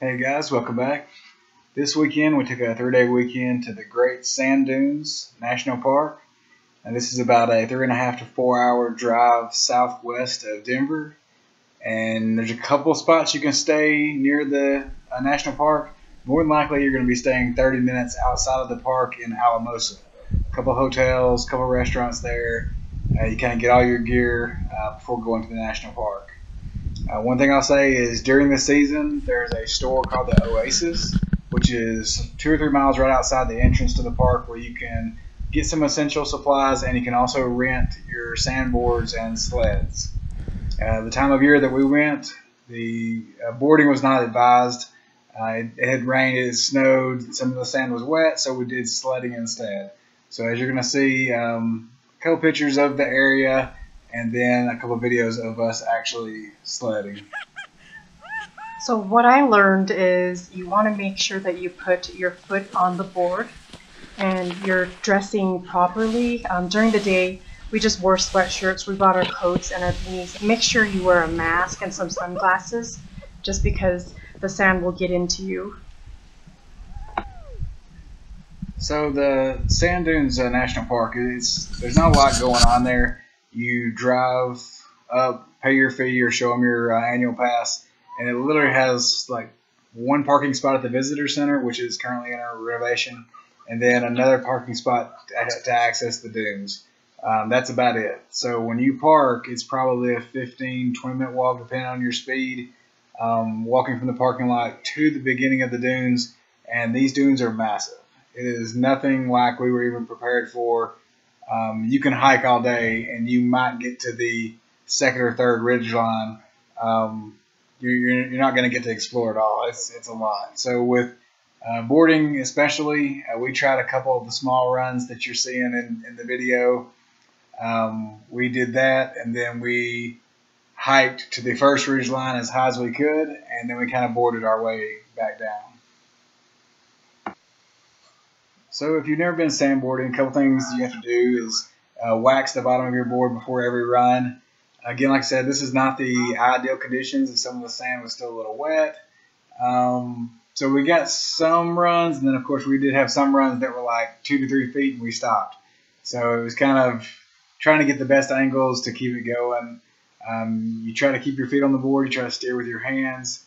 Hey guys, welcome back. This weekend we took a 3-day weekend to the Great Sand Dunes National Park. And this is about a 3.5 to 4 hour drive southwest of Denver. And there's a couple spots you can stay near the national park. More than likely you're going to be staying 30 minutes outside of the park in Alamosa. A couple hotels, a couple restaurants there. You kind of get all your gear before going to the national park. One thing I'll say is during the season, there's a store called the Oasis, which is 2 or 3 miles right outside the entrance to the park where you can get some essential supplies and you can also rent your sandboards and sleds. The time of year that we went, the boarding was not advised. It had rained, it had snowed, some of the sand was wet, so we did sledding instead. So as you're going to see, a couple pictures of the area and then a couple videos of us actually sledding. So what I learned is you want to make sure that you put your foot on the board and you're dressing properly. During the day, we just wore sweatshirts, we brought our coats and our beanies. Make sure you wear a mask and some sunglasses just because the sand will get into you. So the Sand Dunes National Park, there's not a lot going on there. You drive up, pay your fee, or show them your annual pass, and it literally has like one parking spot at the visitor center, which is currently in our renovation, and then another parking spot to access the dunes. That's about it. So when you park, it's probably a 15-20 minute walk, depending on your speed, walking from the parking lot to the beginning of the dunes, and these dunes are massive. It is nothing like we were even prepared for. You can hike all day, and you might get to the second or third ridge line. You're not going to get to explore it all. It's a lot. So with boarding especially, we tried a couple of the small runs that you're seeing in the video. We did that, and then we hiked to the first ridge line as high as we could, and then we kind of boarded our way back down. So if you've never been sandboarding, a couple things you have to do is wax the bottom of your board before every run. Again, like I said, this is not the ideal conditions, and some of the sand was still a little wet. So we got some runs, and then of course we did have some runs that were like 2 to 3 feet, and we stopped. So it was kind of trying to get the best angles to keep it going. You try to keep your feet on the board, you try to steer with your hands,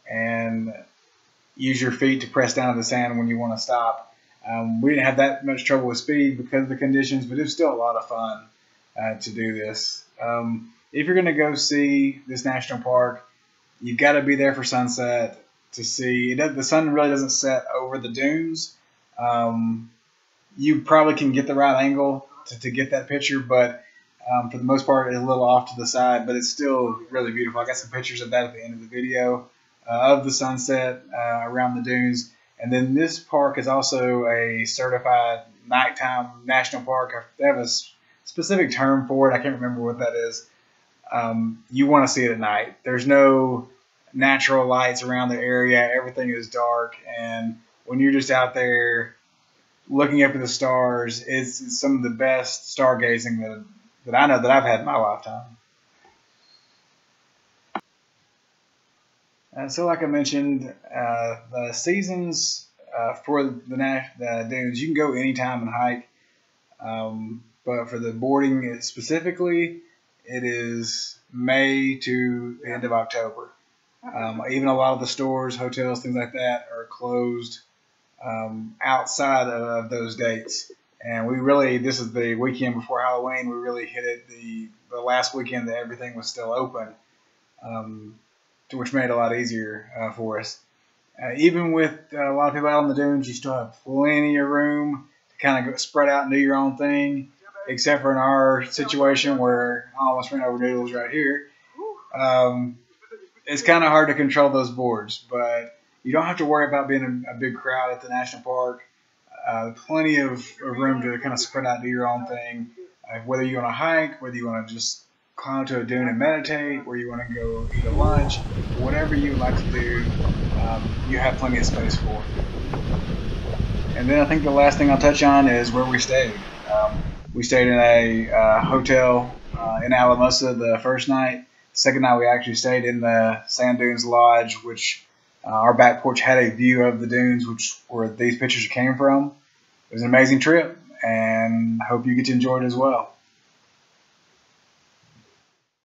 and use your feet to press down to the sand when you want to stop. We didn't have that much trouble with speed because of the conditions, but it was still a lot of fun to do this. If you're going to go see this national park, you've got to be there for sunset to see. The sun really doesn't set over the dunes. You probably can get the right angle to get that picture, but for the most part, it's a little off to the side, but it's still really beautiful. I got some pictures of that at the end of the video of the sunset around the dunes. And then this park is also a certified nighttime national park. They have a specific term for it. I can't remember what that is. You want to see it at night. There's no natural lights around the area. Everything is dark. And when you're just out there looking up at the stars, it's some of the best stargazing that I know that I've had in my lifetime. So like I mentioned, the seasons for the dunes, you can go anytime and hike. But for the boarding specifically, it is May to the end of October. Even a lot of the stores, hotels, things like that are closed outside of those dates. And this is the weekend before Halloween. We really hit it the last weekend that everything was still open. Which made it a lot easier for us. Even with a lot of people out on the dunes, you still have plenty of room to kind of spread out and do your own thing, except for in our situation where I almost ran over Noodles right here. It's kind of hard to control those boards, but you don't have to worry about being a big crowd at the national park. Plenty of room to kind of spread out and do your own thing, whether you want to hike, whether you want to just climb to a dune and meditate, where you want to go eat a lunch, whatever you like to do, you have plenty of space for. And then I think the last thing I'll touch on is where we stayed. We stayed in a hotel in Alamosa the first night. Second night we actually stayed in the Sand Dunes Lodge, which Our back porch had a view of the dunes, which where these pictures came from. It was an amazing trip, and I hope you get to enjoy it as well.